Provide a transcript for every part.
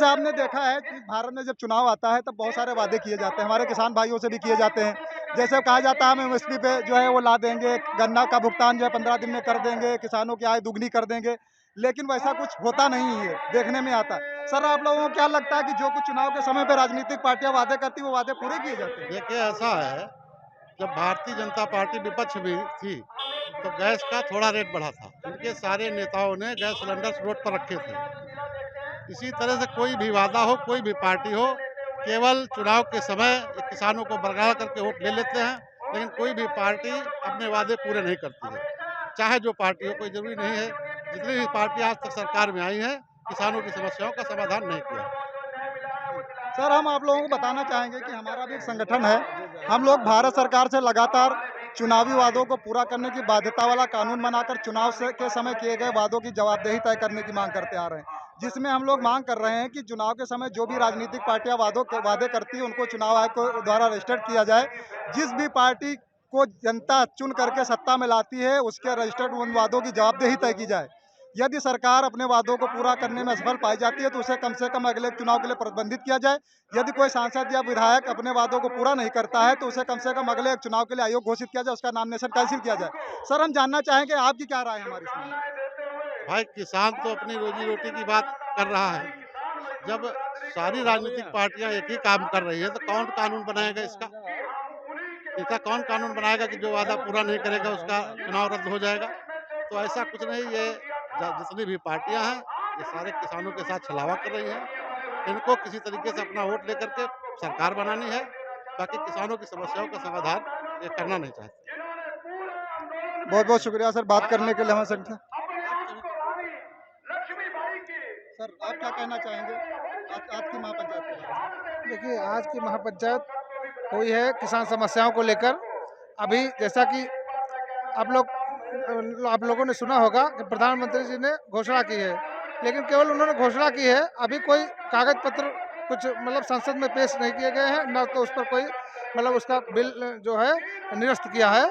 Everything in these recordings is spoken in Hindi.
जैसे आपने देखा है कि भारत में जब चुनाव आता है तब बहुत सारे वादे किए जाते हैं, हमारे किसान भाइयों से भी किए जाते हैं। जैसे कहा जाता है हम एमएसपी पे जो है वो ला देंगे, गन्ना का भुगतान जो है 15 दिन में कर देंगे, किसानों की आय दुगनी कर देंगे, लेकिन वैसा कुछ होता नहीं है, देखने में आता है। सर आप लोगों को क्या लगता है कि जो कुछ चुनाव के समय पे राजनीतिक पार्टियां वादे करती हैं, वो वादे पूरे किए जाते हैं? देखिए ऐसा है, जब भारतीय जनता पार्टी विपक्ष में थी, तो गैस का थोड़ा रेट बढ़ा था। उनके सारे नेताओं ने गैस सिलेंडर रोड पर रखे थे। इसी तरह से कोई भी वादा हो, कोई भी पार्टी हो, केवल चुनाव के समय किसानों को बरगला करके वोट ले लेते हैं, लेकिन कोई भी पार्टी अपने वादे पूरे नहीं करती है। चाहे जो पार्टी हो, कोई ज़रूरी नहीं है। जितनी भी पार्टी आज तक सरकार में आई हैं, किसानों की समस्याओं का समाधान नहीं किया। सर हम आप लोगों को बताना चाहेंगे कि हमारा भी एक संगठन है। हम लोग भारत सरकार से लगातार चुनावी वादों को पूरा करने की बाध्यता वाला कानून बनाकर चुनाव से के समय किए गए वादों की जवाबदेही तय करने की मांग करते आ रहे हैं। जिसमें हम लोग मांग कर रहे हैं कि चुनाव के समय जो भी राजनीतिक पार्टियां वादे करती हैं उनको चुनाव आयोग को द्वारा रजिस्टर्ड किया जाए। जिस भी पार्टी को जनता चुन करके सत्ता में लाती है उसके रजिस्टर्ड उन वादों की जवाबदेही तय की जाए। यदि सरकार अपने वादों को पूरा करने में असफल पाई जाती है तो उसे कम से कम अगले चुनाव के लिए प्रतिबंधित किया जाए। यदि कोई सांसद या विधायक अपने वादों को पूरा नहीं करता है तो उसे कम से कम अगले चुनाव के लिए आयोग घोषित किया जाए, उसका नामिनेशन कैंसिल किया जाए। सर हम जानना चाहेंगे आपकी क्या राय है हमारी इसमें? भाई किसान तो अपनी रोजी-रोटी की बात कर रहा है। जब सारी राजनीतिक पार्टियां एक ही काम कर रही है, तो कौन कानून बनाएगा इसका? इसका कौन कानून बनाएगा कि जो वादा पूरा नहीं करेगा उसका चुनाव रद्द हो जाएगा? तो ऐसा कुछ नहीं, ये जितनी भी पार्टियां हैं, ये सारे किसानों के साथ छलावा कर रही हैं। इनको किसी तरीके से अपना वोट लेकर के सरकार बनानी है, बाकी किसानों की समस्याओं का समाधान ये करना नहीं चाहते। बहुत बहुत शुक्रिया सर बात करने के लिए हमारे संगठन। सर आप क्या कहना चाहेंगे आज की महापंचायत के बारे में? देखिए, आज की महापंचायत हुई है किसान समस्याओं को लेकर। अभी जैसा कि आप लोगों ने सुना होगा कि प्रधानमंत्री जी ने घोषणा की है, लेकिन केवल उन्होंने घोषणा की है, अभी कोई कागज पत्र कुछ मतलब संसद में पेश नहीं किए गए हैं, न तो उस पर कोई मतलब उसका बिल जो है निरस्त किया है।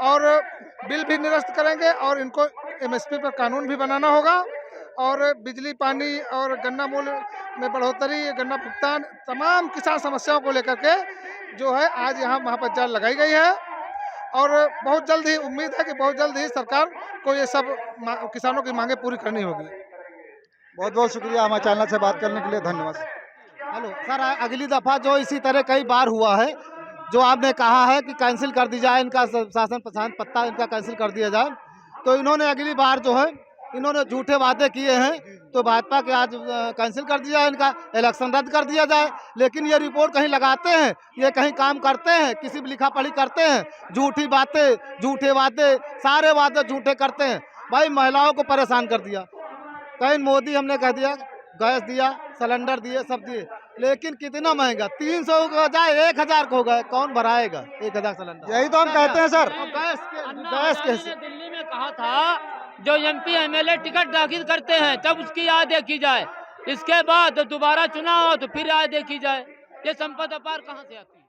और बिल भी निरस्त करेंगे और इनको एमएसपी पर कानून भी बनाना होगा। और बिजली, पानी और गन्ना मूल्य में बढ़ोतरी, गन्ना भुगतान, तमाम किसान समस्याओं को लेकर के जो है आज यहाँ महापंचायत लगाई गई है। और बहुत जल्द ही उम्मीद है कि बहुत जल्द ही सरकार को ये सब किसानों की मांगे पूरी करनी होगी। बहुत बहुत शुक्रिया हमारे चैनल से बात करने के लिए, धन्यवाद। हेलो सर, अगली दफ़ा जो इसी तरह कई बार हुआ है, जो आपने कहा है कि कैंसिल कर दी जाए, इनका शासन प्रशासन पत्ता इनका कैंसिल कर दिया जाए, तो इन्होंने अगली बार जो है इन्होंने झूठे वादे किए हैं, तो भाजपा के आज कैंसिल कर दिया है, इनका इलेक्शन रद्द कर दिया जाए। लेकिन ये रिपोर्ट कहीं लगाते हैं, ये कहीं काम करते हैं, किसी भी लिखा पढ़ी करते हैं, झूठी बातें, झूठे वादे, सारे वादे झूठे करते हैं। भाई महिलाओं को परेशान कर दिया, कहीं मोदी हमने कह दिया गैस दिया, सिलेंडर दिए, सब दिए, लेकिन कितना महंगा, 300 का जाए 1000 को हो गए, कौन भराएगा 1000 सिलेंडर? यही तो हम कहते हैं सर। गैस कैसे? दिल्ली में कहा था जो एमपी एमएलए टिकट दाखिल करते हैं तब उसकी आय देखी जाए, इसके बाद दोबारा चुनाव हो तो फिर आय देखी जाए। ये संपत्ति अपार कहाँ से आती है?